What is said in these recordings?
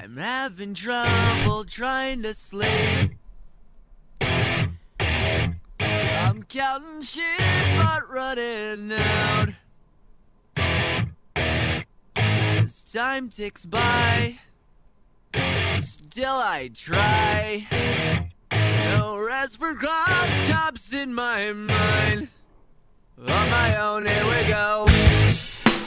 I'm having trouble trying to sleep. I'm counting sheep but running out. As time ticks by, still I try. No rest for cross chops in my mind. On my own, here we go.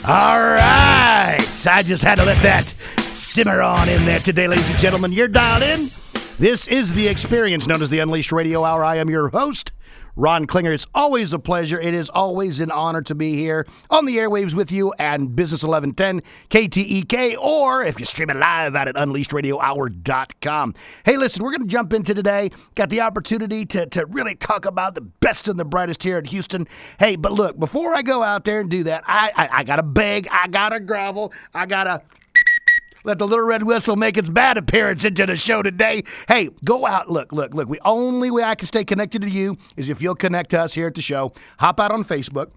All right. I just had to let that simmer on in there today, ladies and gentlemen. You're dialed in. This is the experience known as the Unleashed Radio Hour. I am your host, Ron Klinger. It's always a pleasure. It is always an honor to be here on the airwaves with you and Business 1110 KTEK, or if you're streaming live out at UnleashedRadioHour.com. Hey, listen, we're going to jump into today. Got the opportunity to really talk about the best and the brightest here in Houston. Hey, but look, before I go out there and do that, I got to beg, I got to grovel, I got to let the little red whistle make its bad appearance into the show today. Hey, go out. Look. The only way I can stay connected to you is if you'll connect to us here at the show. Hop out on Facebook.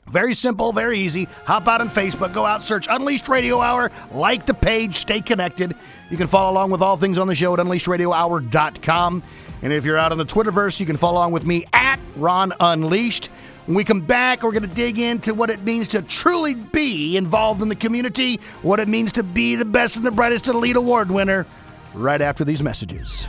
Very simple, very easy. Hop out on Facebook. Go out, search Unleashed Radio Hour. Like the page. Stay connected. You can follow along with all things on the show at UnleashedRadioHour.com. And if you're out on the Twitterverse, you can follow along with me at Ron Unleashed. When we come back, we're going to dig into what it means to truly be involved in the community, what it means to be the best and the brightest elite award winner, right after these messages.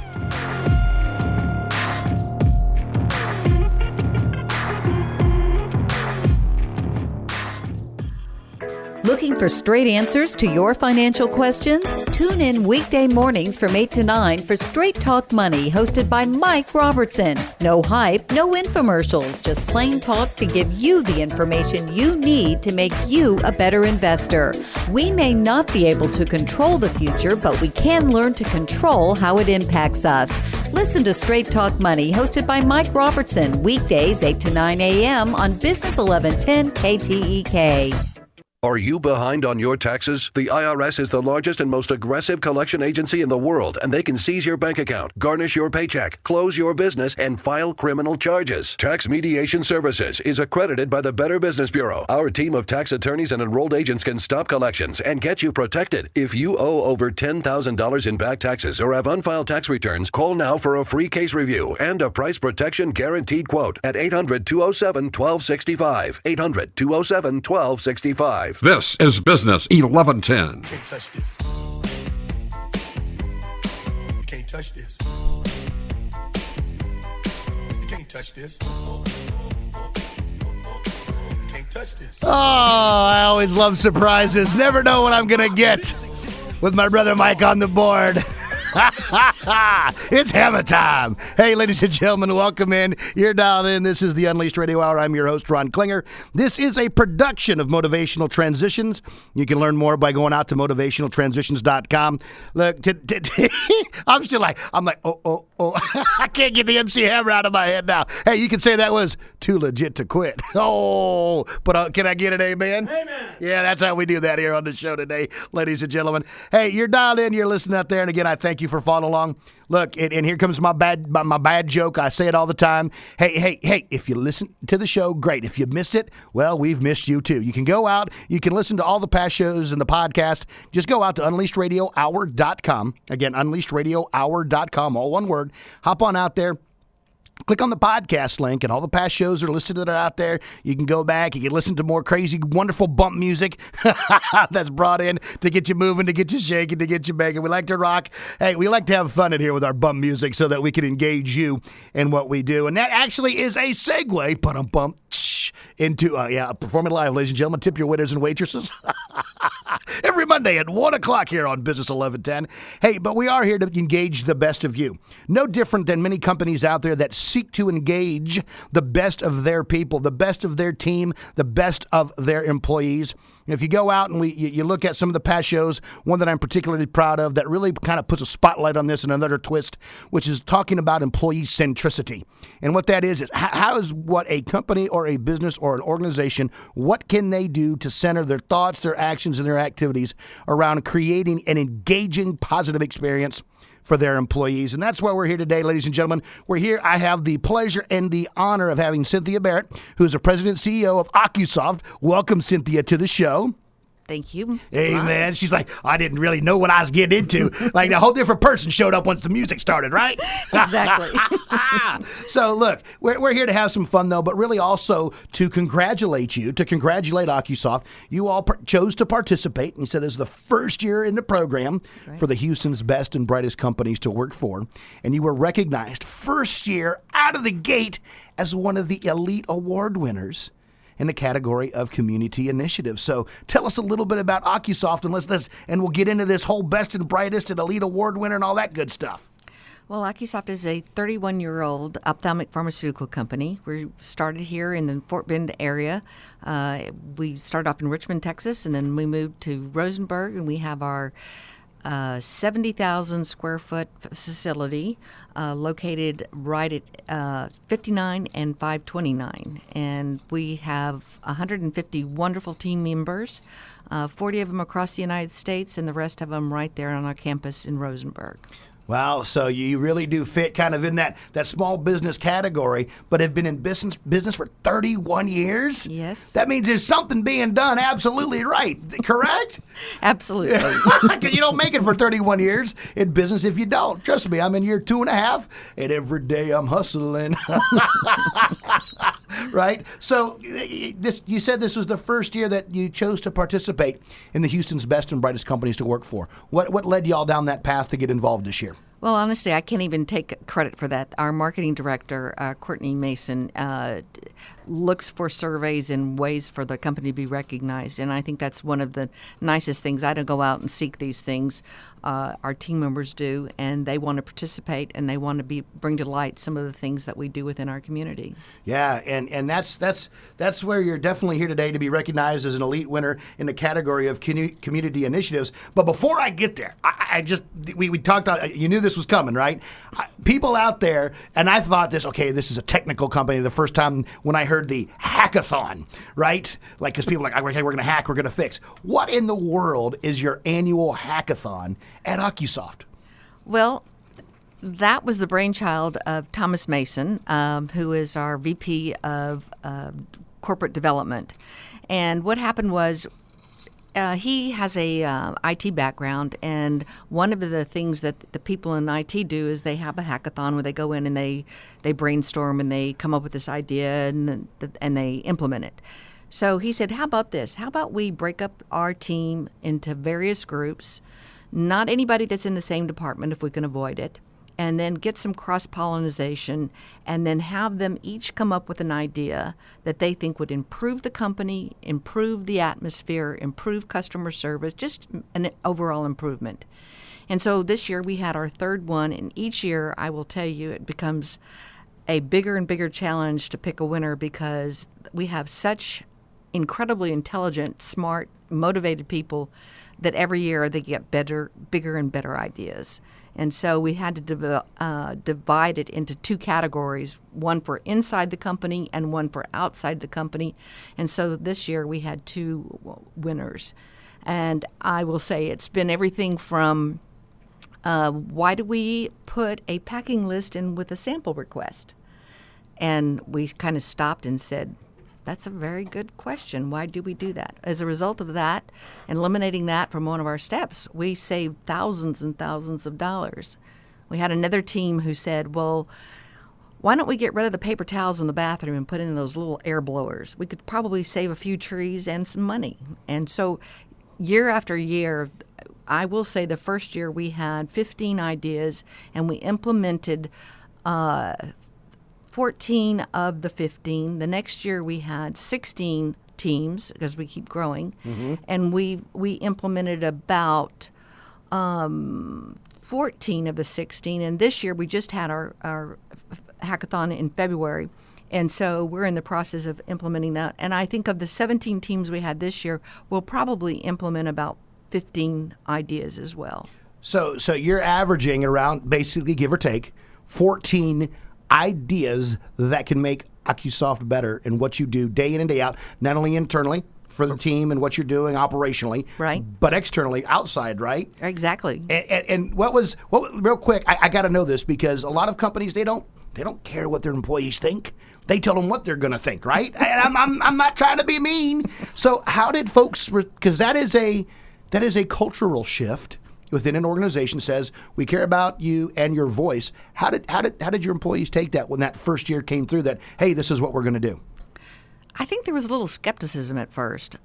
Looking for straight answers to your financial questions? Tune in weekday mornings from 8 to 9 for Straight Talk Money, hosted by Mike Robertson. No hype, no infomercials, just plain talk to give you the information you need to make you a better investor. We may not be able to control the future, but we can learn to control how it impacts us. Listen to Straight Talk Money, hosted by Mike Robertson, weekdays 8 to 9 a.m. on Business 1110 KTEK. Are you behind on your taxes? The IRS is the largest and most aggressive collection agency in the world, and they can seize your bank account, garnish your paycheck, close your business, and file criminal charges. Tax Mediation Services is accredited by the Better Business Bureau. Our team of tax attorneys and enrolled agents can stop collections and get you protected. If you owe over $10,000 in back taxes or have unfiled tax returns, call now for a free case review and a price protection guaranteed quote at 800-207-1265. 800-207-1265. This is Business 1110. You can't touch this. You can't touch this. You can't touch this. You can't touch this. Oh, I always love surprises. Never know what I'm going to get with my brother Mike on the board. It's hammer time. Hey, ladies and gentlemen, welcome in. You're dialed in. This is the Unleashed Radio Hour. I'm your host, Ron Klinger. This is a production of Motivational Transitions. You can learn more by going out to motivationaltransitions.com. Look, I'm still like, oh. I can't get the MC Hammer out of my head now. Hey, you can say that was too legit to quit. Oh, but can I get an amen? Amen. Yeah, that's how we do that here on the show today, ladies and gentlemen. Hey, you're dialed in. You're listening out there. And again, I thank you for following along. Look, and here comes my bad joke. I say it all the time. Hey, if you listen to the show, great. If you missed it, well, we've missed you too. You can go out. You can listen to all the past shows and the podcast. Just go out to UnleashedRadioHour.com. Again, UnleashedRadioHour.com, all one word. Hop on out there. Click on the podcast link, and all the past shows are listed that are out there. You can go back. You can listen to more crazy, wonderful bump music that's brought in to get you moving, to get you shaking, to get you banging. We like to rock. Hey, we like to have fun in here with our bump music so that we can engage you in what we do. And that actually is a segue, bump into Performing Live, ladies and gentlemen. Tip your waiters and waitresses. Every Monday at 1 o'clock here on Business 1110. Hey, but we are here to engage the best of you. No different than many companies out there that seek to engage the best of their people, the best of their team, the best of their employees. And if you go out and you look at some of the past shows, one that I'm particularly proud of that really kind of puts a spotlight on this and another twist, which is talking about employee centricity. And what that is how is what a company or a business or an organization, what can they do to center their thoughts, their actions, and their activities around creating an engaging, positive experience for their employees. And that's why we're here today, ladies and gentlemen. We're here. I have the pleasure and the honor of having Cynthia Barrett, who's the president and CEO of OcuSoft. Welcome, Cynthia, to the show. Thank you. Hey, man. She's like, I didn't really know what I was getting into. Like, a whole different person showed up once the music started, right? Exactly. So, look, we're here to have some fun, though, but really also to congratulate you, to congratulate AccuSoft. You all chose to participate, and you said this is the first year in the program for the Houston's best and brightest companies to work for, and you were recognized first year out of the gate as one of the elite award winners in the category of community initiatives. So tell us a little bit about AccuSoft, and we'll get into this whole best and brightest and elite award winner and all that good stuff. Well, AccuSoft is a 31-year-old ophthalmic pharmaceutical company. We started here in the Fort Bend area. We started off in Richmond, Texas, and then we moved to Rosenberg, and we have our 70,000 square foot facility located right at 59 and 529. And we have 150 wonderful team members, 40 of them across the United States, and the rest of them right there on our campus in Rosenberg. Wow, so you really do fit kind of in that small business category, but have been in business for 31 years? Yes. That means there's something being done absolutely right, correct? Absolutely. Because you don't make it for 31 years in business if you don't. Trust me, I'm in year 2.5, and every day I'm hustling. Right? So you said this was the first year that you chose to participate in the Houston's best and brightest companies to work for. What led you all down that path to get involved this year? Well, honestly, I can't even take credit for that. Our marketing director, Courtney Mason, looks for surveys and ways for the company to be recognized, and I think that's one of the nicest things. I don't go out and seek these things. Our team members do, and they want to participate, and they want to bring to light some of the things that we do within our community. Yeah, and that's where you're definitely here today to be recognized as an elite winner in the category of community initiatives. But before I get there, we talked. You knew this was coming, right? People out there, and I thought this is a technical company. The first time when I heard the hackathon, right? Like, because people are like, okay, we're going to hack, we're going to fix. What in the world is your annual hackathon at AccuSoft? Well, that was the brainchild of Thomas Mason, who is our VP of corporate development. And what happened was he has a IT background, and one of the things that the people in IT do is they have a hackathon where they go in and they brainstorm and they come up with this idea and they implement it. So he said, how about this? How about we break up our team into various groups, not anybody that's in the same department if we can avoid it, and then get some cross-pollination, and then have them each come up with an idea that they think would improve the company, improve the atmosphere, improve customer service, just an overall improvement. And so this year we had our third one, and each year, I will tell you, it becomes a bigger and bigger challenge to pick a winner because we have such incredibly intelligent, smart, motivated people that every year they get better, bigger and better ideas. And so we had to divide it into two categories, one for inside the company and one for outside the company. And so this year we had two winners. And I will say it's been everything from why do we put a packing list in with a sample request? And we kind of stopped and said, that's a very good question. Why do we do that? As a result of that, and eliminating that from one of our steps, we saved thousands and thousands of dollars. We had another team who said, well, why don't we get rid of the paper towels in the bathroom and put in those little air blowers? We could probably save a few trees and some money. And so year after year, I will say the first year we had 15 ideas, and we implemented 14 of the 15. The next year we had 16 teams because we keep growing, and we implemented about 14 of the 16. And this year we just had our hackathon in February, and so we're in the process of implementing that. And I think of the 17 teams we had this year, we'll probably implement about 15 ideas as well. So you're averaging around, basically, give or take, 14 ideas that can make AccuSoft better in what you do day in and day out, not only internally for the team and what you're doing operationally, right, but externally outside, right? Exactly. And what real quick, I got to know this because a lot of companies, they don't don't care what their employees think. They tell them what they're going to think, right? And I'm not trying to be mean. So how did folks? Because that is a cultural shift within an organization. Says we care about you and your voice. How did your employees take that when that first year came through? That, hey, this is what we're going to do. I think there was a little skepticism at first,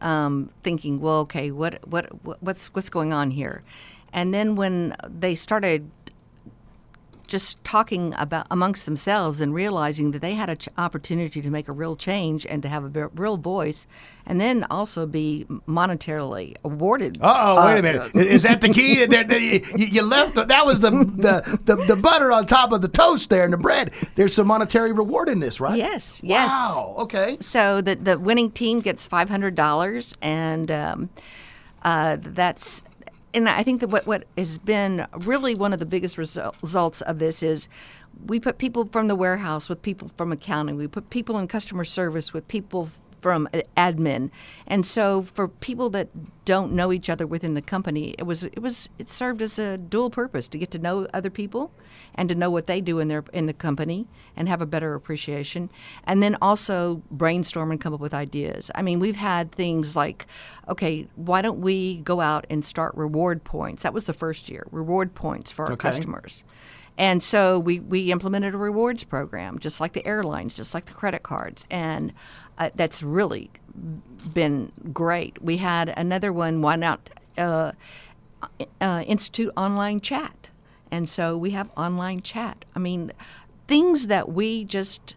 thinking, well, okay, what's going on here? And then when they started just talking about amongst themselves and realizing that they had an opportunity to make a real change and to have a real voice, and then also be monetarily awarded. Wait a minute. Is that the key? You left. That was the butter on top of the toast there and the bread. There's some monetary reward in this, right? Yes. Wow. Okay. So the winning team gets $500, and that's. And I think that what has been really one of the biggest results of this is we put people from the warehouse with people from accounting. We put people in customer service with people from admin. And so for people that don't know each other within the company, it served as a dual purpose to get to know other people and to know what they do in the company and have a better appreciation, and then also brainstorm and come up with ideas. I mean, we've had things like, okay, why don't we go out and start reward points? That was the first year, reward points for our customers. And so we implemented a rewards program, just like the airlines, just like the credit cards, and that's really been great. We had another one, why not institute online chat? And so we have online chat. I mean, things that we just,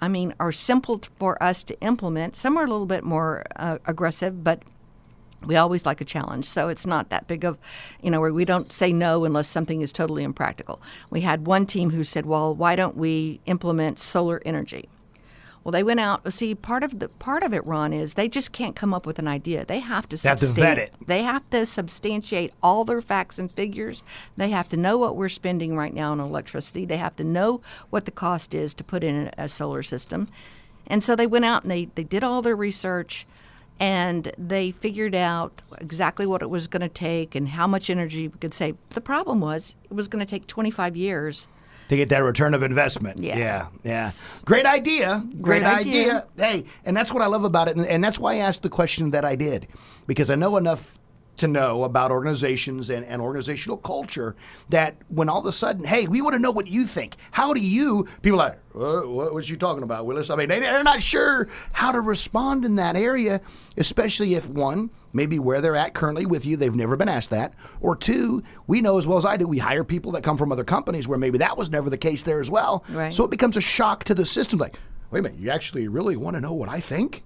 are simple for us to implement. Some are a little bit more aggressive, but we always like a challenge, so it's not that big of, where we don't say no unless something is totally impractical. We had one team who said, well, why don't we implement solar energy? Well, they went out. See, part of it, Ron, is they just can't come up with an idea. They have to vet it. They have to substantiate all their facts and figures. They have to know what we're spending right now on electricity. They have to know what the cost is to put in a solar system. And so they went out and they did all their research, and they figured out exactly what it was going to take and how much energy we could save. The problem was it was going to take 25 years to get that return of investment. Yeah. Great idea. Great idea. Hey, and that's what I love about it. And that's why I asked the question that I did, because I know enough to know about organizations and organizational culture that when all of a sudden, hey, we want to know what you think. How do you, people are like, what was you talking about, Willis? I mean, they're not sure how to respond in that area, especially if one, maybe where they're at currently with you, they've never been asked that. Or two, we know as well as I do, we hire people that come from other companies where maybe that was never the case there as well. Right. So it becomes a shock to the system. Like, wait a minute, you actually really want to know what I think?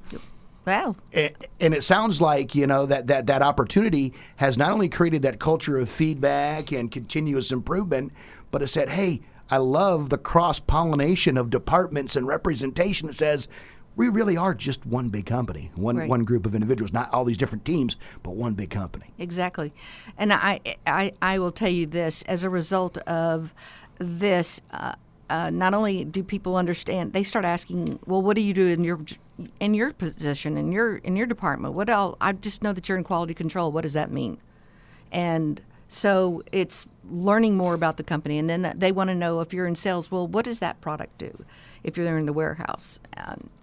Wow. And it sounds like, that opportunity has not only created that culture of feedback and continuous improvement, but it said, hey, I love the cross-pollination of departments and representation that says we really are just one big company, one group of individuals, not all these different teams, but one big company. Exactly. And I will tell you this, as a result of this, not only do people understand, they start asking, well, what do you do in your position, in your department? What else? I just know that you're in quality control. What does that mean? And so it's learning more about the company, and then they want to know if you're in sales. Well, what does that product do? If you're in the warehouse,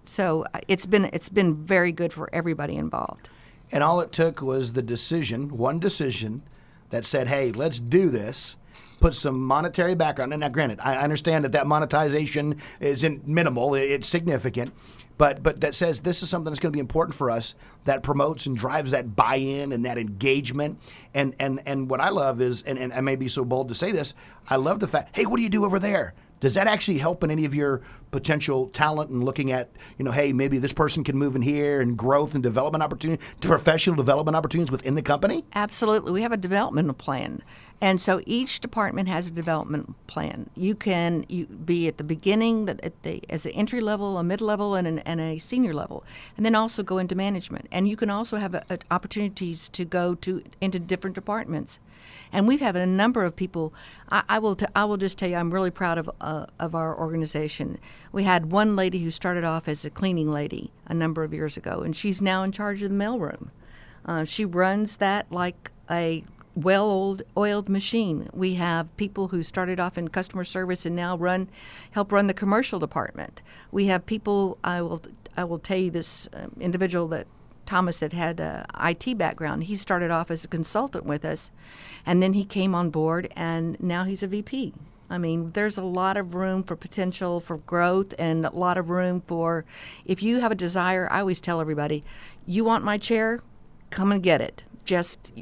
so it's been very good for everybody involved. And all it took was one decision that said, hey, let's do this. Put some monetary background. And now, granted, I understand that monetization isn't minimal; it's significant. But that says this is something that's going to be important for us, that promotes and drives that buy-in and that engagement. And what I love is, and I may be so bold to say this, I love the fact, hey, what do you do over there? Does that actually help in any of your potential talent and looking at, hey, maybe this person can move in here, and growth and development opportunity, professional development opportunities within the company? Absolutely. We have a development plan. And so each department has a development plan. You can be at the beginning, as an entry level, a mid-level, and a senior level, and then also go into management. And you can also have opportunities to go into different departments. And we've had a number of people. I will just tell you, I'm really proud of our organization. We had one lady who started off as a cleaning lady a number of years ago, and she's now in charge of the mailroom. She runs that like a well-oiled machine. We have people who started off in customer service and now help run the commercial department. We have people. I will tell you this individual that Thomas that had a IT background. He started off as a consultant with us, and then he came on board, and now he's a VP. I mean, there's a lot of room for potential for growth and a lot of room for, if you have a desire, I always tell everybody, you want my chair, come and get it. Just,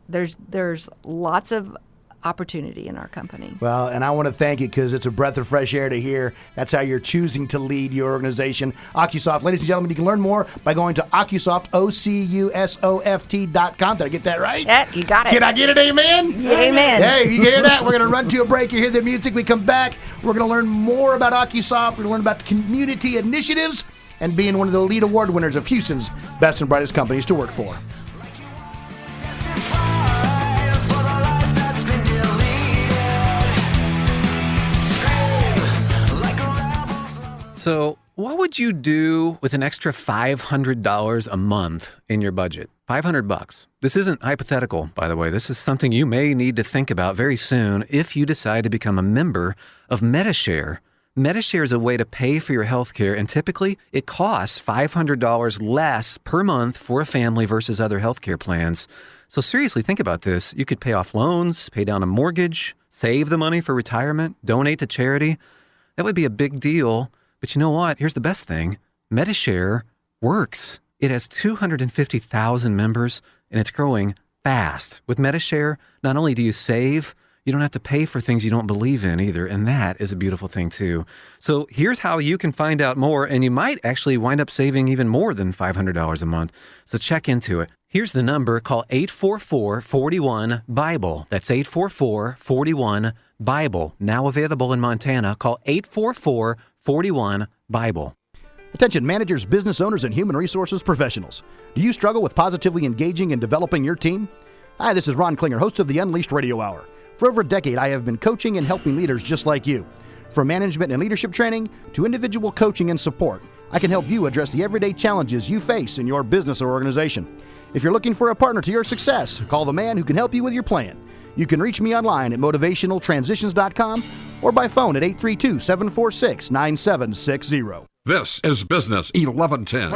there's lots of opportunity in our company. Well, and I want to thank you because it's a breath of fresh air to hear. That's how you're choosing to lead your organization. OcuSoft, ladies and gentlemen, you can learn more by going to OcuSoft, OCUSOFT.com. Did I get that right? Yeah, you got it. Can I get it, amen? Amen. Hey, you hear that? We're going to run to a break. You hear the music. We come back. We're going to learn more about OcuSoft. We're going to learn about the community initiatives and being one of the lead award winners of Houston's best and brightest companies to work for. So what would you do with an extra $500 a month in your budget? $500. This isn't hypothetical, by the way. This is something you may need to think about very soon if you decide to become a member of MediShare. MediShare is a way to pay for your health care, and typically it costs $500 less per month for a family versus other health care plans. So seriously, think about this. You could pay off loans, pay down a mortgage, save the money for retirement, donate to charity. That would be a big deal. But you know what? Here's the best thing. MediShare works. It has 250,000 members, and it's growing fast. With MediShare, not only do you save, you don't have to pay for things you don't believe in either, and that is a beautiful thing too. So here's how you can find out more, and you might actually wind up saving even more than $500 a month. So check into it. Here's the number. Call 844-41-BIBLE. That's 844-41-BIBLE. Now available in Montana. Call 844-41-BIBLE. Attention managers, business owners, and human resources professionals. Do you struggle with positively engaging and developing your team? Hi, this is Ron Klinger, host of the Unleashed Radio Hour. For over a decade, I have been coaching and helping leaders just like you. From management and leadership training to individual coaching and support, I can help you address the everyday challenges you face in your business or organization. If you're looking for a partner to your success, call the man who can help you with your plan. You can reach me online at motivationaltransitions.com or by phone at 832-746-9760. This is Business 1110.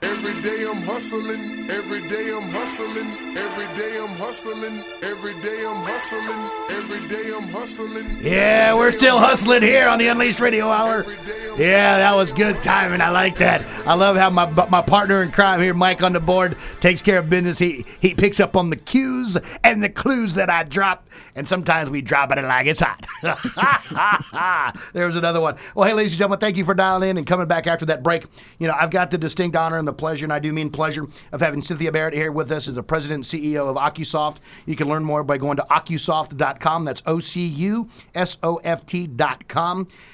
Every day I'm hustling, every day I'm hustling, every day I'm hustling, every day I'm hustling, every day I'm hustling. Yeah, we're still hustling here on the Unleashed Radio Hour. Yeah, that was good timing. I like that. I love how my partner in crime here, Mike on the board, takes care of business. He picks up on the cues and the clues that I drop, and sometimes we drop it like it's hot. There's another one. Well, hey, ladies and gentlemen, thank you for dialing in and coming back after that break. You know, I've got the distinct honor and the pleasure, and I do mean pleasure, of having Cynthia Barrett here with us as the president and CEO of OcuSoft. You can learn more by going to OcuSoft.com. That's OCUSOFT.com.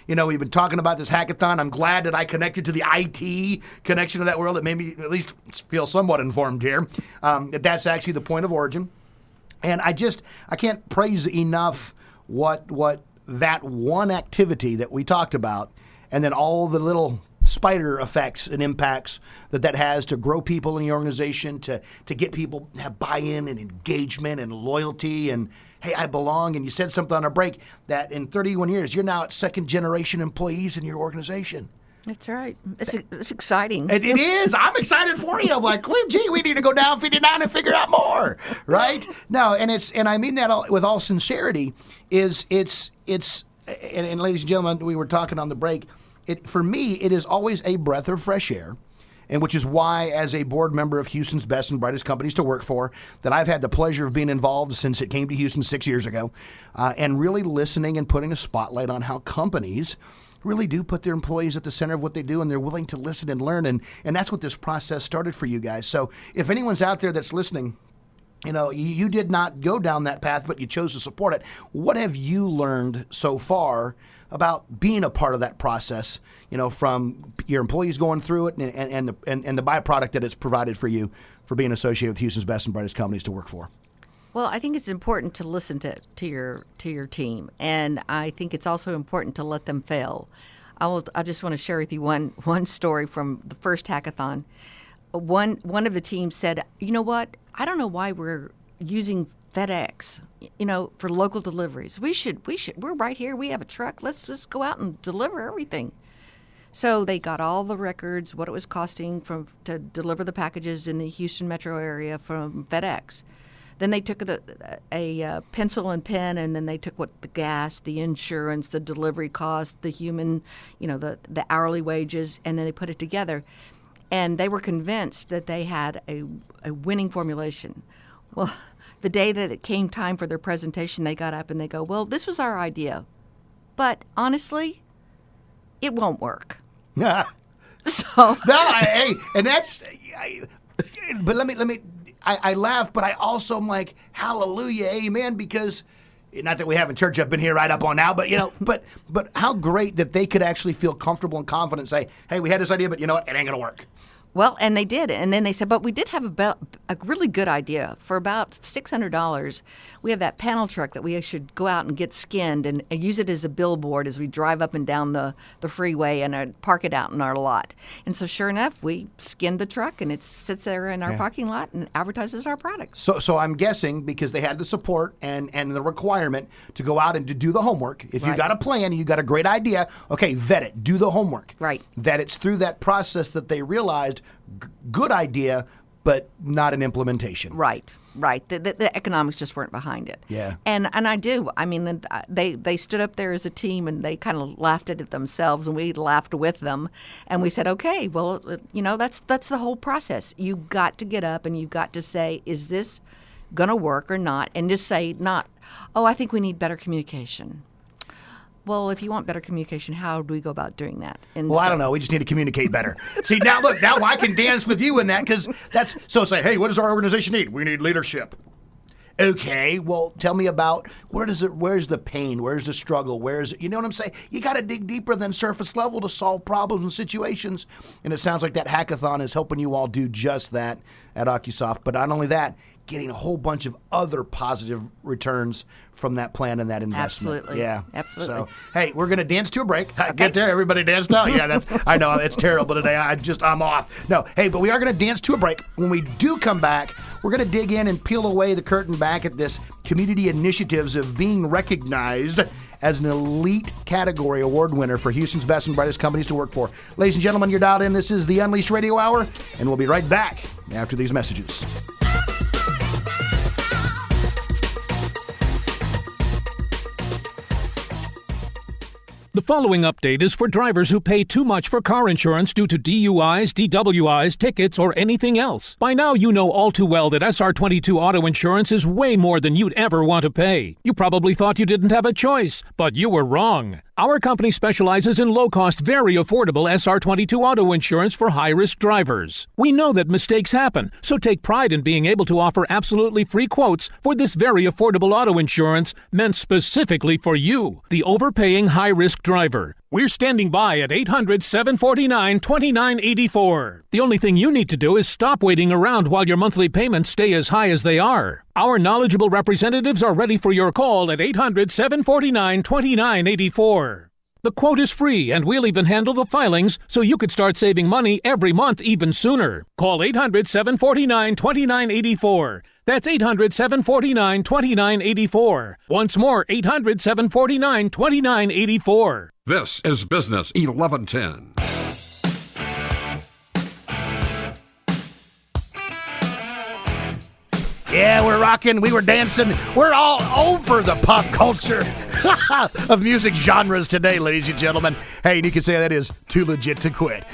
You know, we've been talking about this hackathon. I'm glad that I connected to the IT connection to that world. It made me at least feel somewhat informed here. That's actually the point of origin. And I can't praise enough what that one activity that we talked about, and then all the little spider effects and impacts that has to grow people in the organization, to get people to have buy-in and engagement and loyalty and, hey, I belong. And you said something on a break that in 31 years, you're now at second-generation employees in your organization. That's right. It's exciting. It is. I'm excited for you. I'm like, gee, we need to go down 59 and figure out more, right? No, and I mean that with all sincerity. And ladies and gentlemen, we were talking on the break. For me, it is always a breath of fresh air, and which is why, as a board member of Houston's best and brightest companies to work for, that I've had the pleasure of being involved since it came to Houston 6 years ago, and really listening and putting a spotlight on how companies really do put their employees at the center of what they do, and they're willing to listen and learn, and that's what this process started for you guys. So if anyone's out there that's listening, you know, you did not go down that path, but you chose to support it. What have you learned so far about being a part of that process, you know, from your employees going through it and the byproduct that it's provided for you for being associated with Houston's best and brightest companies to work for? Well, I think it's important to listen to your team, and I think it's also important to let them fail. I just want to share with you one story from the first hackathon. One of the teams said, "You know what? I don't know why we're using FedEx, for local deliveries. We're right here. We have a truck. Let's just go out and deliver everything." So they got all the records, what it was costing to deliver the packages in the Houston metro area from FedEx. Then they took a pencil and pen, and then they took the gas, the insurance, the delivery cost, the human, the hourly wages, and then they put it together. And they were convinced that they had a winning formulation. Well, the day that it came time for their presentation, they got up and they go, "Well, this was our idea, but honestly, it won't work." So and that's. But let me. I laugh, but I also am like, hallelujah, amen, because not that we haven't church up in here right up on now, but but how great that they could actually feel comfortable and confident and say, "Hey, we had this idea, but you know what? It ain't gonna work." Well, and they did. And then they said, but we did have a really good idea. For about $600, we have that panel truck that we should go out and get skinned and use it as a billboard as we drive up and down the freeway and park it out in our lot. And so sure enough, we skinned the truck, and it sits there in our parking lot and advertises our products. So I'm guessing because they had the support and the requirement to go out and to do the homework. If you got a plan, you got a great idea, okay, vet it, do the homework. Right. That it's through that process that they realized good idea, but not an implementation. Right. The economics just weren't behind it. Yeah. And I do. I mean, they stood up there as a team, and they kind of laughed at it themselves, and we laughed with them. And we said, okay, well, that's the whole process. You've got to get up and you've got to say, is this going to work or not? And just say not, oh, I think we need better communication. Well, if you want better communication, how do we go about doing that? And I don't know. We just need to communicate better. See, now look, now I can dance with you in that because that's so say, hey, what does our organization need? We need leadership. Okay, well, tell me about where's the pain? Where's the struggle? You know what I'm saying? You got to dig deeper than surface level to solve problems and situations. And it sounds like that hackathon is helping you all do just that at OcuSoft. But not only that, getting a whole bunch of other positive returns from that plan and that investment. Absolutely. Yeah. Absolutely. So, hey, we're going to dance to a break. Get there. Everybody dance now. Yeah, I know it's terrible today. I'm off. No, hey, but we are going to dance to a break. When we do come back, we're going to dig in and peel away the curtain back at this community initiatives of being recognized as an elite category award winner for Houston's best and brightest companies to work for. Ladies and gentlemen, you're dialed in. This is the Unleashed Radio Hour, and we'll be right back after these messages. The following update is for drivers who pay too much for car insurance due to DUIs, DWIs, tickets, or anything else. By now, you know all too well that SR22 auto insurance is way more than you'd ever want to pay. You probably thought you didn't have a choice, but you were wrong. Our company specializes in low-cost, very affordable SR22 auto insurance for high-risk drivers. We know that mistakes happen, so take pride in being able to offer absolutely free quotes for this very affordable auto insurance meant specifically for you, the overpaying high-risk driver. We're standing by at 800-749-2984. The only thing you need to do is stop waiting around while your monthly payments stay as high as they are. Our knowledgeable representatives are ready for your call at 800-749-2984. The quote is free, and we'll even handle the filings so you could start saving money every month even sooner. Call 800-749-2984. That's 800-749-2984. Once more, 800-749-2984. This is Business 1110. Yeah, we're rocking, we were dancing, we're all over the pop culture of music genres today, ladies and gentlemen. Hey, and you can say that is too legit to quit.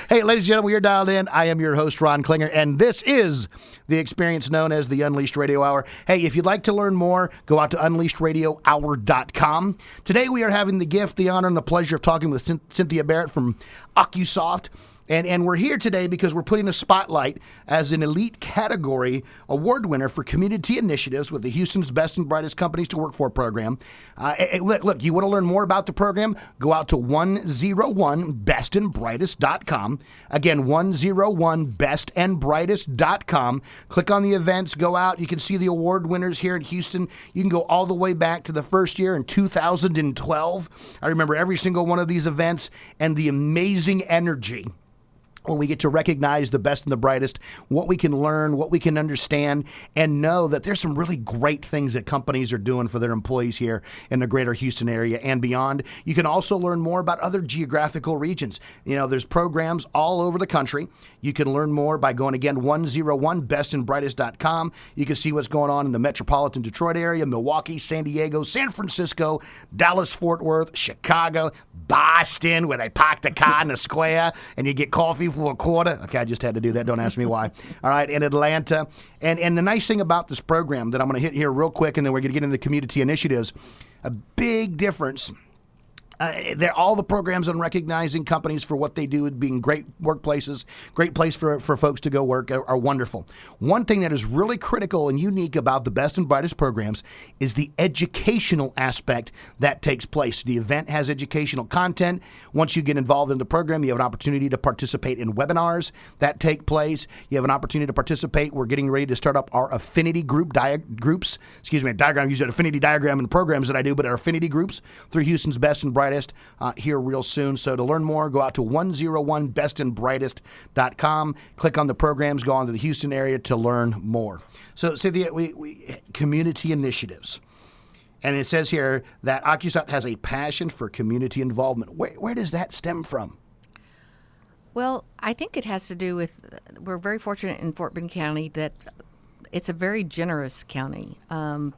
Hey, ladies and gentlemen, you're dialed in. I am your host, Ron Klinger, and this is the experience known as the Unleashed Radio Hour. Hey, if you'd like to learn more, go out to unleashedradiohour.com. Today we are having the gift, the honor, and the pleasure of talking with Cynthia Barrett from OcuSoft. And we're here today because we're putting a spotlight as an elite category award winner for community initiatives with the Houston's Best and Brightest Companies to Work For program. Look, you want to learn more about the program? Go out to 101bestandbrightest.com. Again, 101bestandbrightest.com. Click on the events, go out. You can see the award winners here in Houston. You can go all the way back to the first year in 2012. I remember every single one of these events and the amazing energy when we get to recognize the best and the brightest, what we can learn, what we can understand, and know that there's some really great things that companies are doing for their employees here in the greater Houston area and beyond. You can also learn more about other geographical regions. You know, there's programs all over the country. You can learn more by going, again, 101bestandbrightest.com. You can see what's going on in the metropolitan Detroit area, Milwaukee, San Diego, San Francisco, Dallas, Fort Worth, Chicago, Boston, where they park the car in the square and you get coffee for a quarter. Okay, I just had to do that. Don't ask me why. All right, in Atlanta. And the nice thing about this program that I'm going to hit here real quick, and then we're going to get into the community initiatives, a big difference. They're all the programs on recognizing companies for what they do, being great workplaces, great place for folks to go work are wonderful. One thing that is really critical and unique about the Best and Brightest programs is the educational aspect that takes place. The event has educational content. Once you get involved in the program, you have an opportunity to participate in webinars that take place. You have an opportunity to participate. We're getting ready to start up our affinity groups. Excuse me, diagram. I use an affinity diagram in the programs that I do, but our affinity groups through Houston's Best and Brightest here real soon. So to learn more, go out to 101bestandbrightest.com. Click on the programs, go on to the Houston area to learn more. So Cynthia, we community initiatives. And it says here that AccuSoft has a passion for community involvement. Where does that stem from? Well, I think it has to do with, we're very fortunate in Fort Bend County that it's a very generous county.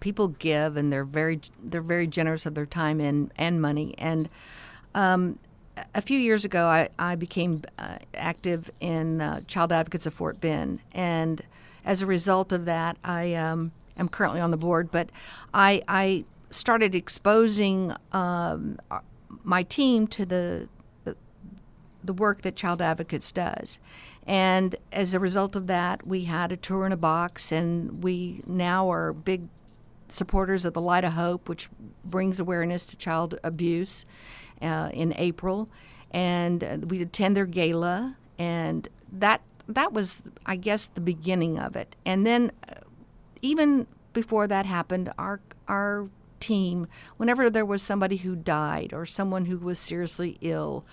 People give, and they're very generous of their time and money. And a few years ago, I became active in Child Advocates of Fort Bend, and as a result of that, I am currently on the board. But I started exposing my team to the work that Child Advocates does. And as a result of that, we had a tour in a box, and we now are big supporters of the Light of Hope, which brings awareness to child abuse in April. And we attend their gala, and that was, I guess, the beginning of it. And then even before that happened, our team, whenever there was somebody who died or someone who was seriously ill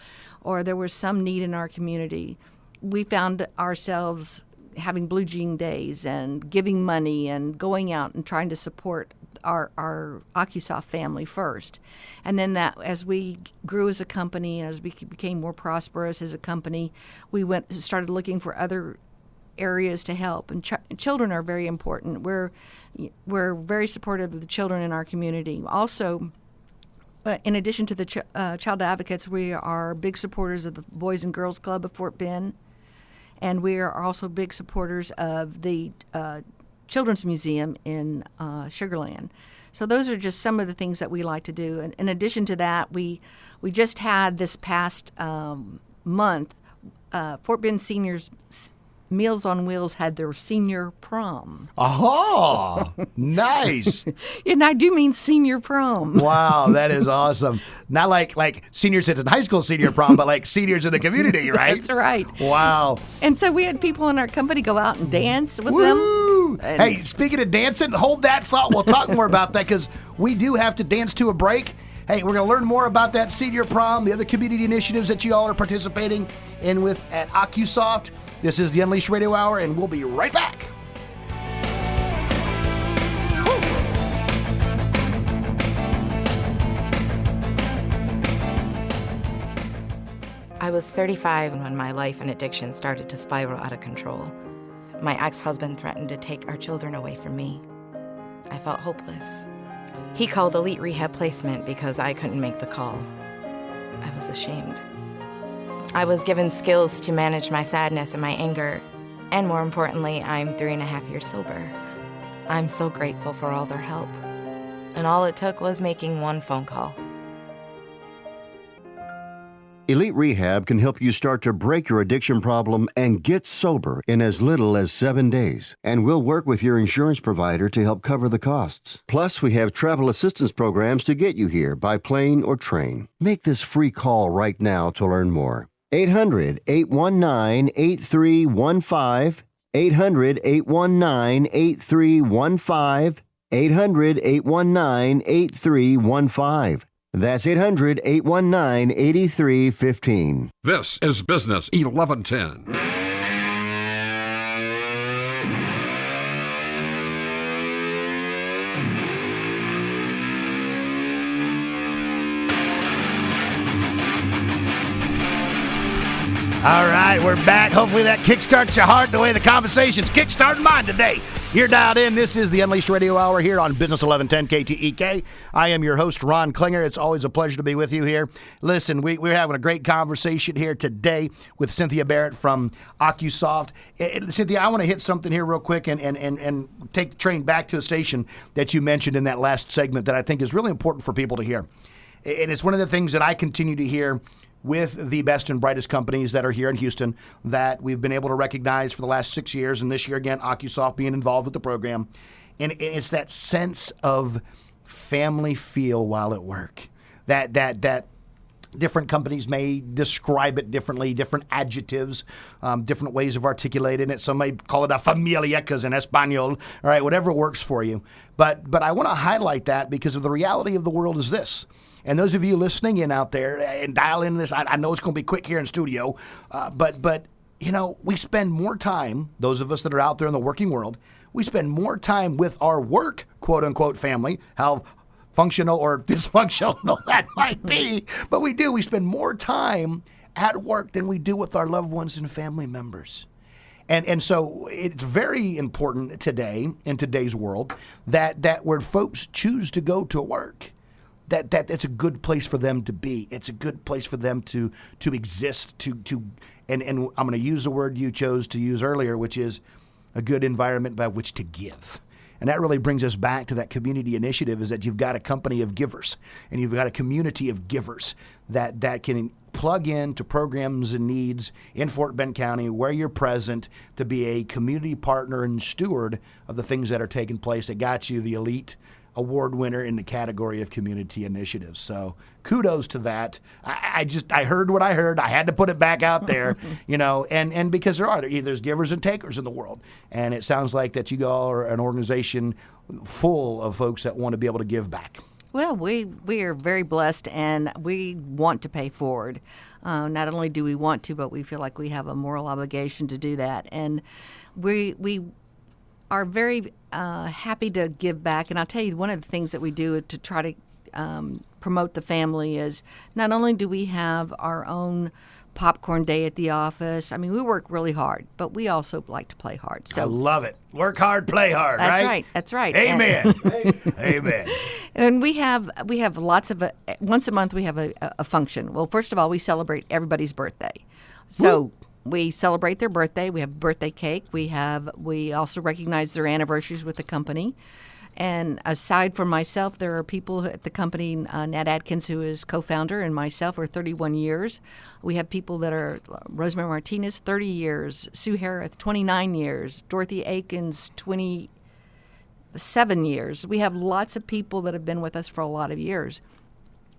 or there was some need in our community, we found ourselves having blue jean days and giving money and going out and trying to support our AccuSoft family first. And then that, as we grew as a company, as we became more prosperous as a company, we started looking for other areas to help. And children are very important. We're very supportive of the children in our community. Also, in addition to the Child Advocates, we are big supporters of the Boys and Girls Club of Fort Bend. And we are also big supporters of the Children's Museum in Sugar Land. So those are just some of the things that we like to do. And in addition to that, we just had this past month, Fort Bend Seniors Meals on Wheels had their senior prom. Oh, nice. And I do mean senior prom. Wow, that is awesome. Not like seniors at high school senior prom, but like seniors in the community, right? That's right. Wow. And so we had people in our company go out and dance with Woo! them. Hey, speaking of dancing, hold that thought. We'll talk more about that because we do have to dance to a break. Hey, we're going to learn more about that senior prom, the other community initiatives that you all are participating in with at AccuSoft. This is the Unleashed Radio Hour, and we'll be right back. I was 35 when my life and addiction started to spiral out of control. My ex-husband threatened to take our children away from me. I felt hopeless. He called Elite Rehab Placement because I couldn't make the call. I was ashamed. I was given skills to manage my sadness and my anger, and more importantly, I'm 3.5 years sober. I'm so grateful for all their help. And all it took was making one phone call. Elite Rehab can help you start to break your addiction problem and get sober in as little as 7 days. And we'll work with your insurance provider to help cover the costs. Plus, we have travel assistance programs to get you here by plane or train. Make this free call right now to learn more. 800-819-8315. 800-819-8315. 800-819-8315. That's 800-819-8315. This is Business 1110. All right, we're back. Hopefully that kickstarts your heart the way the conversation's kickstarting mine today. You're dialed in. This is the Unleashed Radio Hour here on Business 1110 KTEK. I am your host, Ron Klinger. It's always a pleasure to be with you here. Listen, we're having a great conversation here today with Cynthia Barrett from OcuSoft. Cynthia, I want to hit something here real quick and take the train back to a station that you mentioned in that last segment that I think is really important for people to hear. And it's one of the things that I continue to hear with the best and brightest companies that are here in Houston that we've been able to recognize for the last 6 years, and this year again, OcuSoft being involved with the program. And it's that sense of family feel while at work. That different companies may describe it differently, different adjectives, different ways of articulating it. Some may call it a familia, because in Espanol, all right, whatever works for you. But I want to highlight that because of the reality of the world is this. And those of you listening in out there and dial in this, I know it's going to be quick here in studio, but you know, we spend more time, those of us that are out there in the working world, we spend more time with our work, quote unquote, family, how functional or dysfunctional that might be, but we spend more time at work than we do with our loved ones and family members. And so it's very important today, in today's world, that where folks choose to go to work, that it's a good place for them to be. It's a good place for them to exist, and I'm going to use the word you chose to use earlier, which is a good environment by which to give. And that really brings us back to that community initiative, is that you've got a company of givers and you've got a community of givers that can plug in to programs and needs in Fort Bend County where you're present to be a community partner and steward of the things that are taking place that got you the elite award winner in the category of community initiatives. So kudos to that. I heard what I heard. I had to put it back out there, you know, and because there's givers and takers in the world. And it sounds like that you all are an organization full of folks that want to be able to give back. Well, we are very blessed, and we want to pay forward. Not only do we want to, but we feel like we have a moral obligation to do that. And we are very happy to give back. And I'll tell you, one of the things that we do to try to promote the family is not only do we have our own popcorn day at the office. I mean, we work really hard, but we also like to play hard. So I love it. Work hard, play hard, that's right? right. That's right. Amen. Amen. And we have lots of, once a month we have a function. Well, first of all, we celebrate everybody's birthday. So Woo. We celebrate their birthday. We have birthday cake. We also recognize their anniversaries with the company. And aside from myself, there are people at the company, Nat Adkins, who is co-founder, and myself are 31 years. We have people that are Rosemary Martinez, 30 years, Sue Harrith, 29 years, Dorothy Akins, 27 years. We have lots of people that have been with us for a lot of years.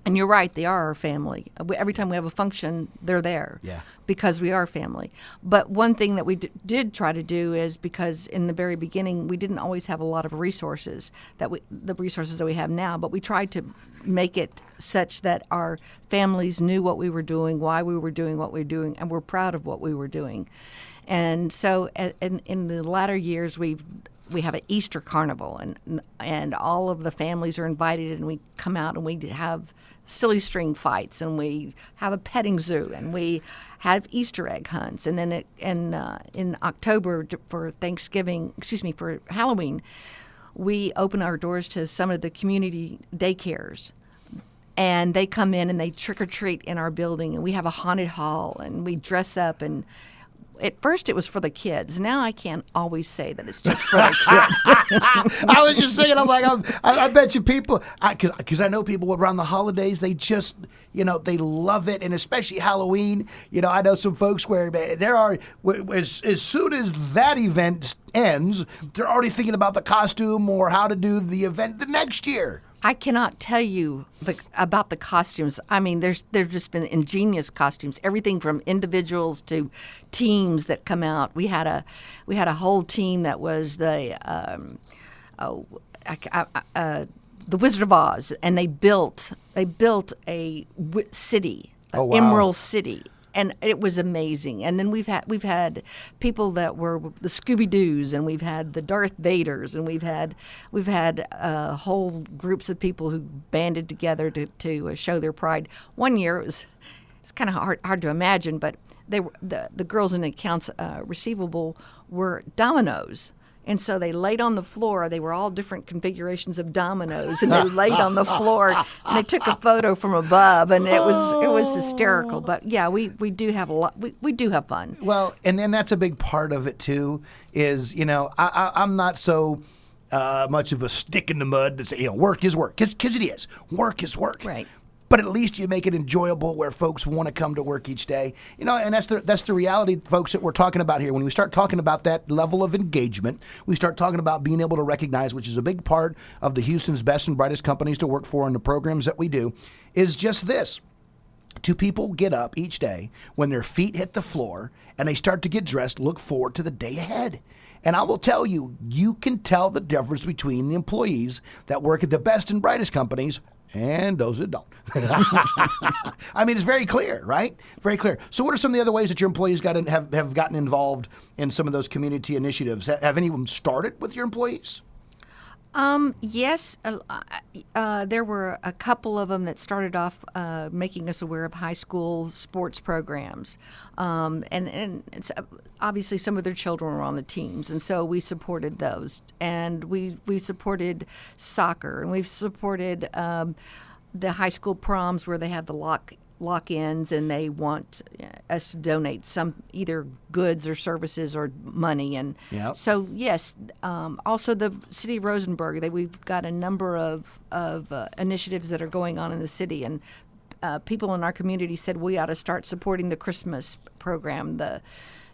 And you're right, they are our family. Every time we have a function, they're there. Yeah. Because we are family. But one thing that we did try to do is, because in the very beginning we didn't always have a lot of resources, the resources that we have now, but we tried to make it such that our families knew what we were doing, why we were doing what we were doing, and we're proud of what we were doing. And so in the latter years, we have an Easter carnival, and all of the families are invited, and we come out and we have silly string fights, and we have a petting zoo, and we have Easter egg hunts, and then in October for Halloween, we open our doors to some of the community daycares. And they come in and they trick or treat in our building, and we have a haunted hall, and we dress up, and at first it was for the kids. Now I can't always say that it's just for the kids. I was just saying, I'm like, I bet you people, because I know people around the holidays, they just, they love it, and especially Halloween. I know some folks where there are, as soon as that event ends, they're already thinking about the costume or how to do the event the next year. I cannot tell you about the costumes. I mean, there's just been ingenious costumes. Everything from individuals to teams that come out. We had a whole team that was the Wizard of Oz, and they built a city, Emerald City. And it was amazing. And then we've had people that were the Scooby-Doos, and we've had the Darth Vaders, and we've had whole groups of people who banded together to show their pride. One year it's kind of hard to imagine, but they were the girls in accounts receivable were dominoes. And so they laid on the floor. They were all different configurations of dominoes, and they laid on the floor. And they took a photo from above, and it was hysterical. But yeah, we do have a lot. We do have fun. Well, and then that's a big part of it too. Is I'm not so much of a stick in the mud to say work is work, because it is. Work is work. Right. But at least you make it enjoyable where folks want to come to work each day. And that's the reality, folks, that we're talking about here. When we start talking about that level of engagement, we start talking about being able to recognize, which is a big part of the Houston's best and brightest companies to work for and the programs that we do, is just this. Two people get up each day when their feet hit the floor and they start to get dressed, look forward to the day ahead. And I will tell you, you can tell the difference between the employees that work at the best and brightest companies and those that don't. I mean, it's very clear, right? Very clear. So what are some of the other ways that your employees have gotten involved in some of those community initiatives? Have any of them started with your employees? Yes, there were a couple of them that started off making us aware of high school sports programs, and it's, obviously some of their children were on the teams, and so we supported those, and we supported soccer, and we've supported the high school proms where they have the lock-ins, and they want us to donate some either goods or services or money. And so, yes, also the city of Rosenberg, we've got a number of initiatives that are going on in the city, and people in our community said we ought to start supporting the Christmas program.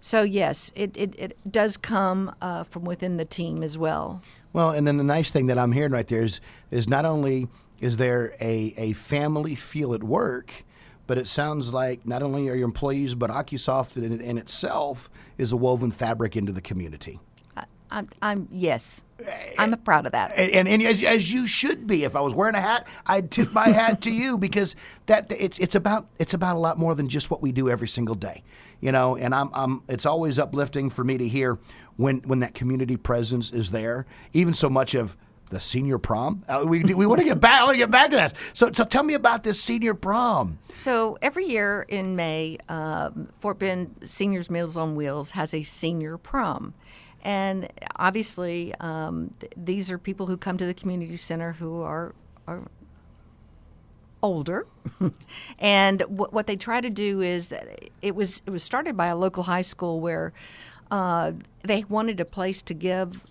So, yes, it does come from within the team as well. Well, and then the nice thing that I'm hearing right there is not only is there a family feel at work, but it sounds like not only are your employees, but OcuSoft in itself is a woven fabric into the community. Yes, I'm proud of that. And as you should be. If I was wearing a hat, I'd tip my hat to you, because it's about a lot more than just what we do every single day, And it's always uplifting for me to hear when that community presence is there. Even so much of the senior prom. We want to get back. I want to get back to that. So tell me about this senior prom. So every year in May, Fort Bend Seniors Meals on Wheels has a senior prom. And obviously, these are people who come to the community center who are older. And what they try to do is that it was started by a local high school where they wanted a place to give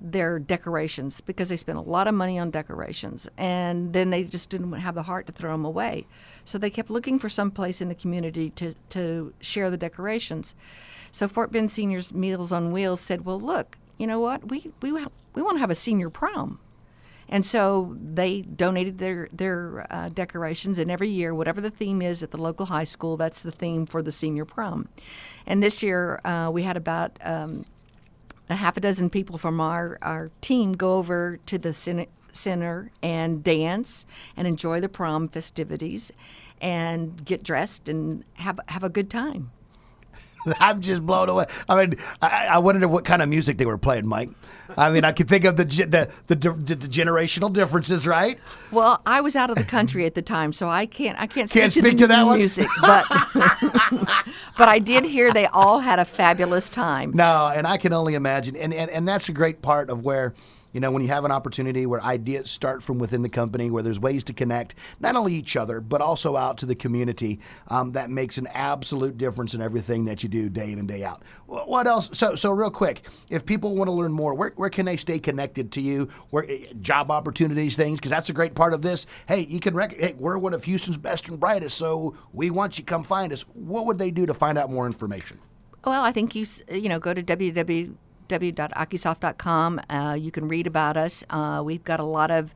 their decorations, because they spent a lot of money on decorations, and then they just didn't have the heart to throw them away. So they kept looking for some place in the community to share the decorations. So Fort Bend Seniors Meals on Wheels said, well, look, you know what? We want to have a senior prom. And so they donated their decorations, and every year, whatever the theme is at the local high school, that's the theme for the senior prom. And this year, we had about a half a dozen people from our team go over to the center and dance and enjoy the prom festivities and get dressed and have a good time. I'm just blown away. I mean, I wondered what kind of music they were playing, Mike. I mean, I could think of the generational differences, right? Well, I was out of the country at the time, so I can't speak to that music, but but I did hear they all had a fabulous time. No, and I can only imagine, and that's a great part of where when you have an opportunity where ideas start from within the company, where there's ways to connect not only each other, but also out to the community, that makes an absolute difference in everything that you do day in and day out. What else? So real quick, if people want to learn more, where can they stay connected to you? Where job opportunities, things, because that's a great part of this. Hey, you can hey, we're one of Houston's best and brightest, so we want you to come find us. What would they do to find out more information? Well, I think you go to www.akisoft.com. You can read about us. We've got a lot of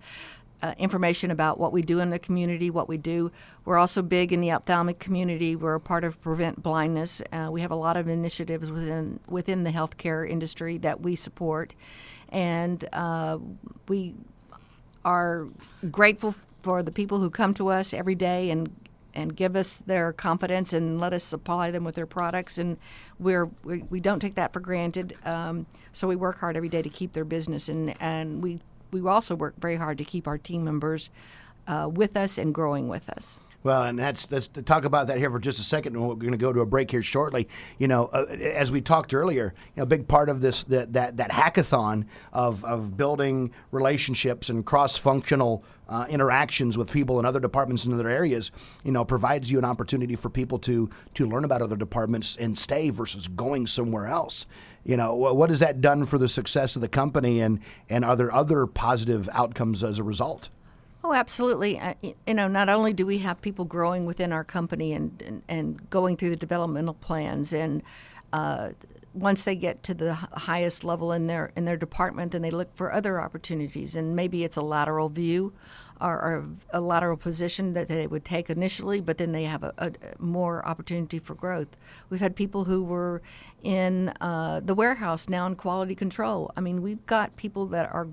information about what we do in the community, what we do. We're also big in the ophthalmic community. We're a part of Prevent Blindness. We have a lot of initiatives within the healthcare industry that we support, and we are grateful for the people who come to us every day and give us their confidence and let us supply them with their products, and we don't take that for granted. So we work hard every day to keep their business, and we also work very hard to keep our team members with us and growing with us. Well, and let's talk about that here for just a second, and we're going to go to a break here shortly. As we talked earlier, a big part of this that hackathon of building relationships and cross-functional interactions with people in other departments in other areas, provides you an opportunity for people to learn about other departments and stay versus going somewhere else. What has that done for the success of the company, and are there other positive outcomes as a result? Oh, absolutely. Not only do we have people growing within our company and going through the developmental plans, and once they get to the highest level in their department, then they look for other opportunities, and maybe it's a lateral view or a lateral position that they would take initially, but then they have a more opportunity for growth. We've had people who were in the warehouse now in quality control. I mean, we've got people that are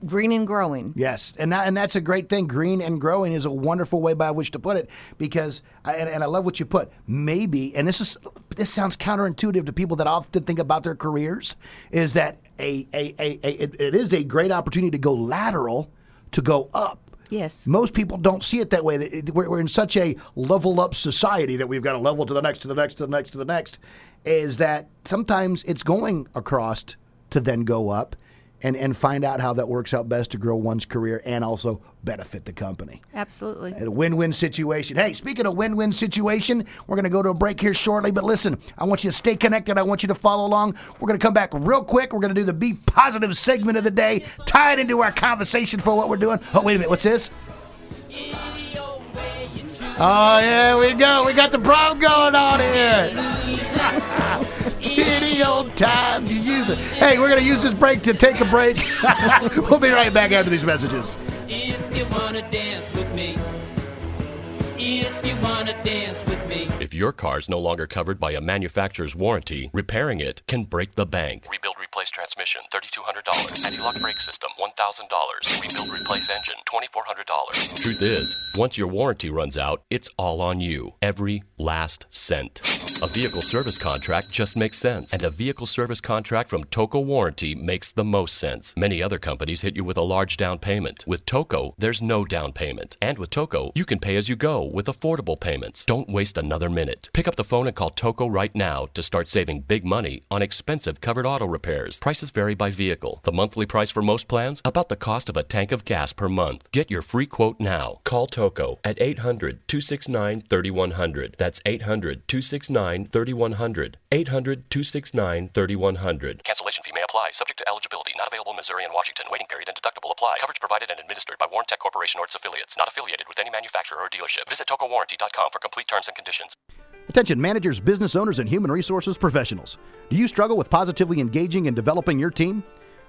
green and growing. Yes, and that's a great thing. Green and growing is a wonderful way by which to put it, because and I love what you put. Maybe, and this sounds counterintuitive to people that often think about their careers, is that it is a great opportunity to go lateral, to go up. Yes. Most people don't see it that way. We're in such a level up society that we've got to level to the next, to the next, to the next, to the next, is that sometimes it's going across to then go up. And find out how that works out best to grow one's career and also benefit the company. Absolutely. A win-win situation. Hey, speaking of win-win situation, we're going to go to a break here shortly. But listen, I want you to stay connected. I want you to follow along. We're going to come back real quick. We're going to do the Be Positive segment of the day, tie it into our conversation for what we're doing. Oh, wait a minute. What's this? Oh, yeah, we go. We got the prom going on here. Any old time to use it. Hey, we're going to use this break to take a break. We'll be right back after these messages. If you want to dance with me. If you want to dance with me. If your car's no longer covered by a manufacturer's warranty, repairing it can break the bank. Rebuild, replace transmission, $3,200. Anti-lock brake system, $1,000. Rebuild, replace engine, $2,400. Truth is, once your warranty runs out, it's all on you. Every last cent. A vehicle service contract just makes sense. And a vehicle service contract from Toco Warranty makes the most sense. Many other companies hit you with a large down payment. With Toco, there's no down payment. And with Toco, you can pay as you go with affordable payments. Don't waste another minute. Pick up the phone and call Toco right now to start saving big money on expensive covered auto repairs. Prices vary by vehicle. The monthly price for most plans? About the cost of a tank of gas per month. Get your free quote now. Call Toco at 800-269-3100. That's 800-269-3100. 800-269-3100. Cancellation fee may apply. Subject to eligibility. Not available in Missouri and Washington. Waiting period and deductible apply. Coverage provided and administered by Warrantech Corporation or its affiliates. Not affiliated with any manufacturer or dealership. Visit TocoWarranty.com for complete terms and conditions. Attention managers, business owners, and human resources professionals. Do you struggle with positively engaging and developing your team?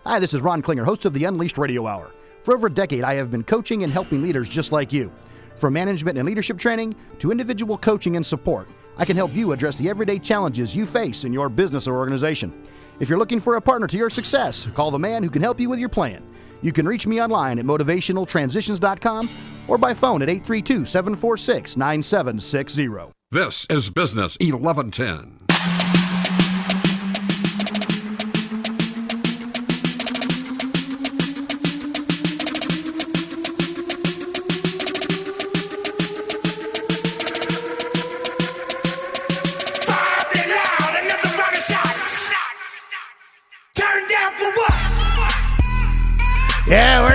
Hi, this is Ron Klinger, host of the Unleashed Radio Hour. For over a decade, I have been coaching and helping leaders just like you. From management and leadership training to individual coaching and support, I can help you address the everyday challenges you face in your business or organization. If you're looking for a partner to your success, call the man who can help you with your plan. You can reach me online at motivationaltransitions.com or by phone at 832-746-9760. This is Business 1110. Turn down for what?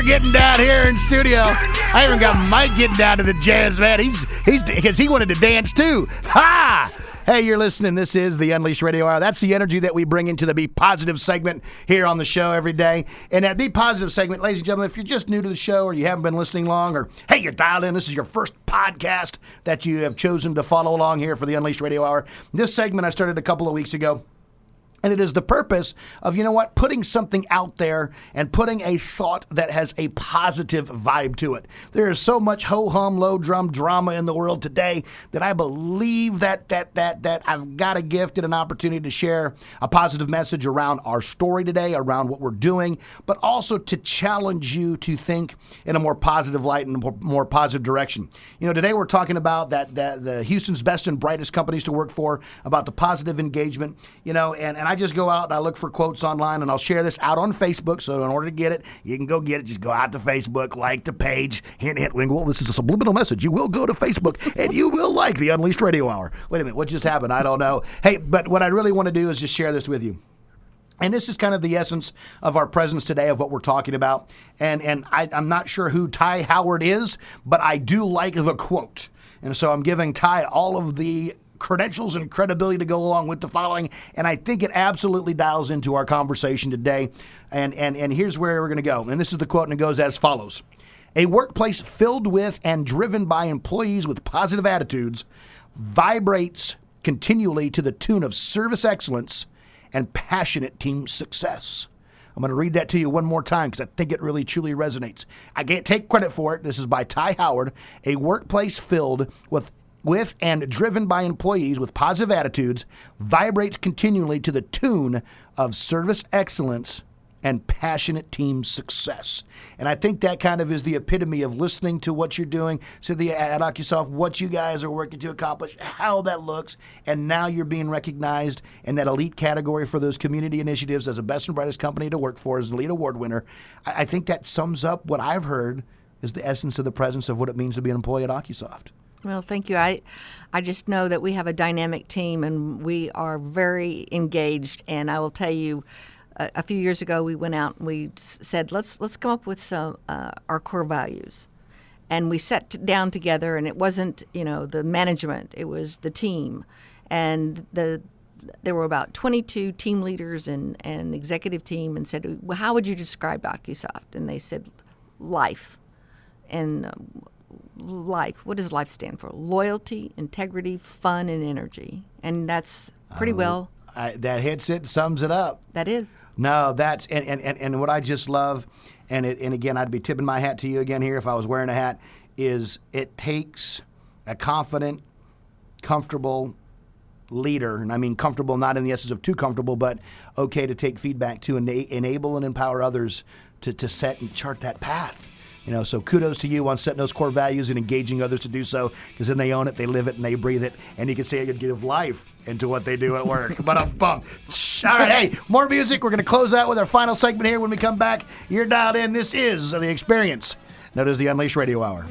getting down here in studio. I even got Mike getting down to the jazz, man. He's because he wanted to dance too. Ha! Hey, you're listening. This is the Unleashed Radio Hour. That's the energy that we bring into the Be Positive segment here on the show every day. And that Be Positive segment, ladies and gentlemen, if you're just new to the show or you haven't been listening long, or hey, you're dialed in, this is your first podcast that you have chosen to follow along here for the Unleashed Radio Hour. This segment I started a couple of weeks ago. And it is the purpose of, you know what, putting something out there and putting a thought that has a positive vibe to it. There is so much ho-hum, low-drum drama in the world today that I believe that I've got a gift and an opportunity to share a positive message around our story today, around what we're doing, but also to challenge you to think in a more positive light and a more positive direction. You know, today we're talking about that the Houston's best and brightest companies to work for, about the positive engagement, you know, and I just go out and I look for quotes online, and I'll share this out on Facebook. So in order to get it, you can go get it. Just go out to Facebook, like the page, hint, well, this is a subliminal message. You will go to Facebook and you will like the Unleashed Radio Hour. Wait a minute, what just happened? I don't know. Hey, but what I really want to do is just share this with you. And this is kind of the essence of our presence today, of what we're talking about. And I'm not sure who Ty Howard is, but I do like the quote. And so I'm giving Ty all of the credentials and credibility to go along with the following, and I think it absolutely dials into our conversation today. And here's where we're going to go. And this is the quote, and it goes as follows. A workplace filled with and driven by employees with positive attitudes vibrates continually to the tune of service excellence and passionate team success. I'm going to read that to you one more time because I think it really truly resonates. I can't take credit for it. This is by Ty Howard. A workplace filled with and driven by employees with positive attitudes vibrates continually to the tune of service excellence and passionate team success. And I think that kind of is the epitome of listening to what you're doing, so at Ocusoft, what you guys are working to accomplish, how that looks, and now you're being recognized in that elite category for those community initiatives as a best and brightest company to work for, as an elite award winner. I think that sums up what I've heard is the essence of the presence of what it means to be an employee at Ocusoft. Well, thank you. I just know that we have a dynamic team and we are very engaged. And I will tell you, a few years ago we went out and we said, let's come up with some our core values. And we sat down together, and it wasn't, the management, it was the team. And there were about 22 team leaders and executive team, and said, well, how would you describe Ocusoft? And they said, life. And life. What does life stand for? Loyalty, integrity, fun, and energy. And that's pretty well. That hits it, sums it up. That is. No, that's and what I just love, and again, I'd be tipping my hat to you again here if I was wearing a hat, is it takes a confident, comfortable leader, and I mean comfortable not in the essence of too comfortable, but okay to take feedback, to enable and empower others to set and chart that path. So kudos to you on setting those core values and engaging others to do so, because then they own it, they live it, and they breathe it. And you can say you give life into what they do at work. But I'm bummed. All right, hey, more music. We're going to close out with our final segment here when we come back. You're dialed in. This is The Experience. Known as the Unleashed Radio Hour.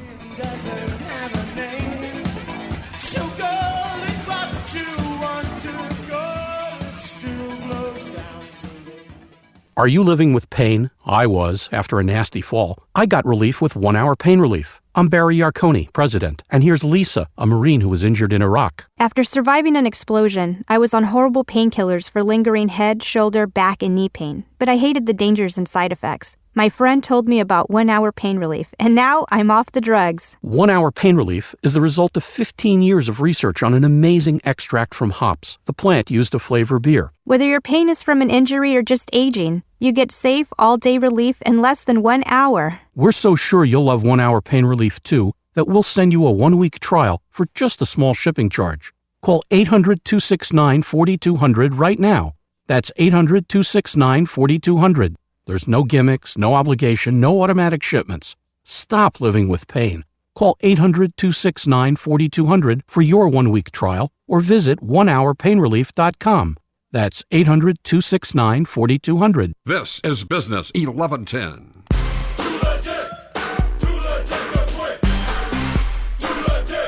Are you living with pain? I was, after a nasty fall. I got relief with 1 Hour Pain Relief. I'm Barry Yarconi, president, and here's Lisa, a Marine who was injured in Iraq. After surviving an explosion, I was on horrible painkillers for lingering head, shoulder, back, and knee pain, but I hated the dangers and side effects. My friend told me about 1 Hour Pain Relief, and now I'm off the drugs. 1 Hour Pain Relief is the result of 15 years of research on an amazing extract from hops, the plant used to flavor beer. Whether your pain is from an injury or just aging, you get safe, all-day relief in less than 1 hour. We're so sure you'll love 1 Hour Pain Relief, too, that we'll send you a 1-week trial for just a small shipping charge. Call 800-269-4200 right now. That's 800-269-4200. There's no gimmicks, no obligation, no automatic shipments. Stop living with pain. Call 800-269-4200 for your 1-week trial or visit onehourpainrelief.com. That's 800-269-4200. This is Business 1110.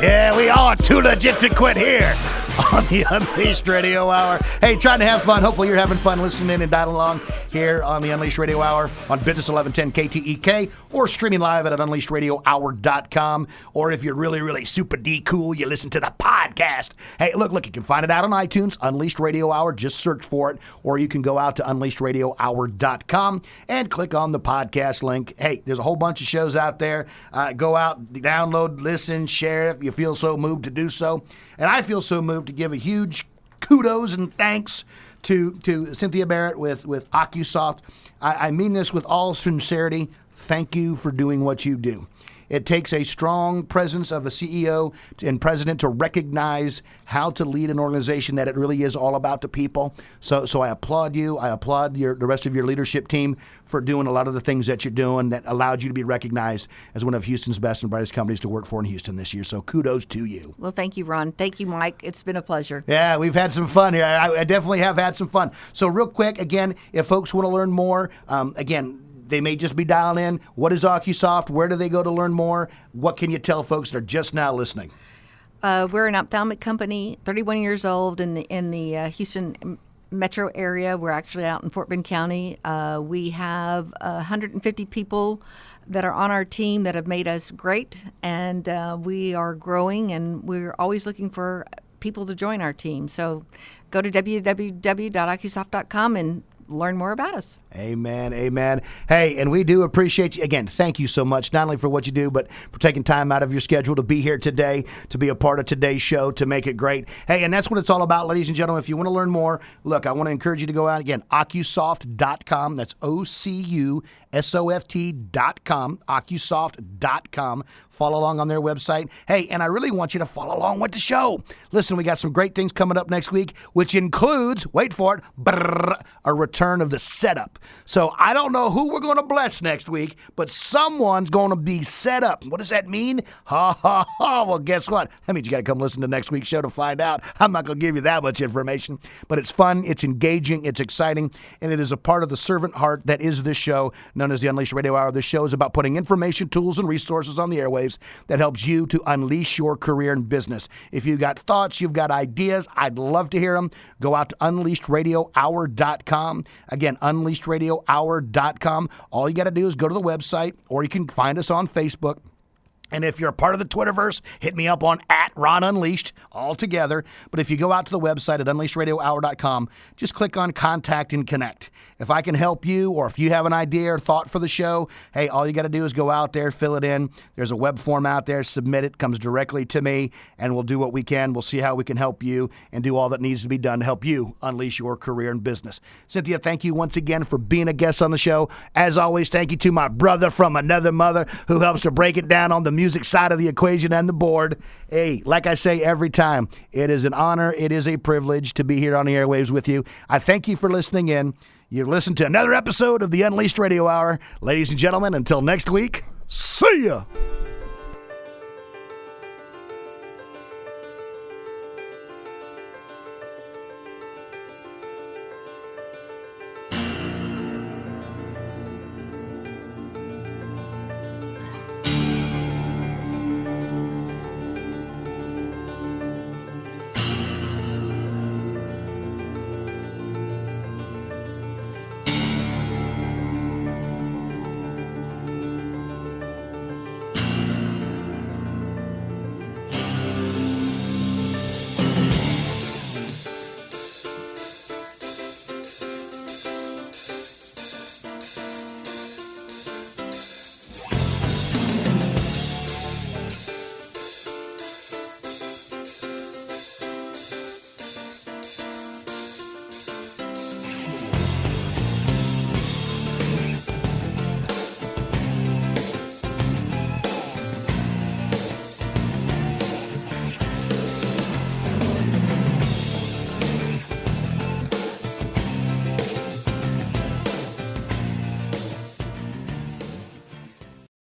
Yeah, we are too legit to quit here. on the Unleashed Radio Hour. Hey, trying to have fun. Hopefully you're having fun listening and dialing along here on the Unleashed Radio Hour on Business 1110 KTEK or streaming live at unleashedradiohour.com. Or if you're really, really super D cool, you listen to the podcast. Hey, look, you can find it out on iTunes, Unleashed Radio Hour. Just search for it. Or you can go out to unleashedradiohour.com and click on the podcast link. Hey, there's a whole bunch of shows out there. Go out, download, listen, share if you feel so moved to do so. And I feel so moved to give a huge kudos and thanks to Cynthia Barrett with OcuSoft. I mean this with all sincerity. Thank you for doing what you do. It takes a strong presence of a CEO and president to recognize how to lead an organization that it really is all about the people. So I applaud you. I applaud the rest of your leadership team for doing a lot of the things that you're doing that allowed you to be recognized as one of Houston's best and brightest companies to work for in Houston this year. So kudos to you. Well, thank you, Ron. Thank you, Mike. It's been a pleasure. Yeah, we've had some fun here. I definitely have had some fun. So real quick, again, if folks want to learn more, again, they may just be dialing in. What is OcuSoft? Where do they go to learn more? What can you tell folks that are just now listening? We're an ophthalmic company, 31 years old in the Houston metro area. We're actually out in Fort Bend County. We have 150 people that are on our team that have made us great, and we are growing, and we're always looking for people to join our team. So go to www.ocusoft.com and learn more about us. Amen. Amen. Hey, and we do appreciate you. Again, thank you so much, not only for what you do, but for taking time out of your schedule to be here today, to be a part of today's show, to make it great. Hey, and that's what it's all about, ladies and gentlemen. If you want to learn more, look, I want to encourage you to go out again, ocusoft.com. That's OCUSOFT.com, ocusoft.com. Follow along on their website. Hey, and I really want you to follow along with the show. Listen, we got some great things coming up next week, which includes, wait for it, a return of the setup. So I don't know who we're going to bless next week, but someone's going to be set up. What does that mean? Ha, ha, ha. Well, guess what? That means you got to come listen to next week's show to find out. I'm not going to give you that much information, but it's fun, it's engaging, it's exciting, and it is a part of the servant heart that is this show, known as the Unleashed Radio Hour. This show is about putting information, tools, and resources on the airwaves that helps you to unleash your career and business. If you've got thoughts, you've got ideas, I'd love to hear them. Go out to unleashedradiohour.com. Again, unleashedradiohour.com. All you got to do is go to the website, or you can find us on Facebook. And if you're a part of the Twitterverse, hit me up on @RonUnleashed, all together. But if you go out to the website at unleashedradiohour.com, just click on Contact and Connect. If I can help you, or if you have an idea or thought for the show, hey, all you got to do is go out there, fill it in. There's a web form out there, submit it, comes directly to me, and we'll do what we can. We'll see how we can help you and do all that needs to be done to help you unleash your career and business. Cynthia, thank you once again for being a guest on the show. As always, thank you to my brother from another mother who helps to break it down on the music side of the equation and the board. Hey, like I say every time, it is an honor, it is a privilege to be here on the airwaves with you. I thank you for listening in. You've listened to another episode of the Unleashed Radio Hour. Ladies and gentlemen, until next week, see ya!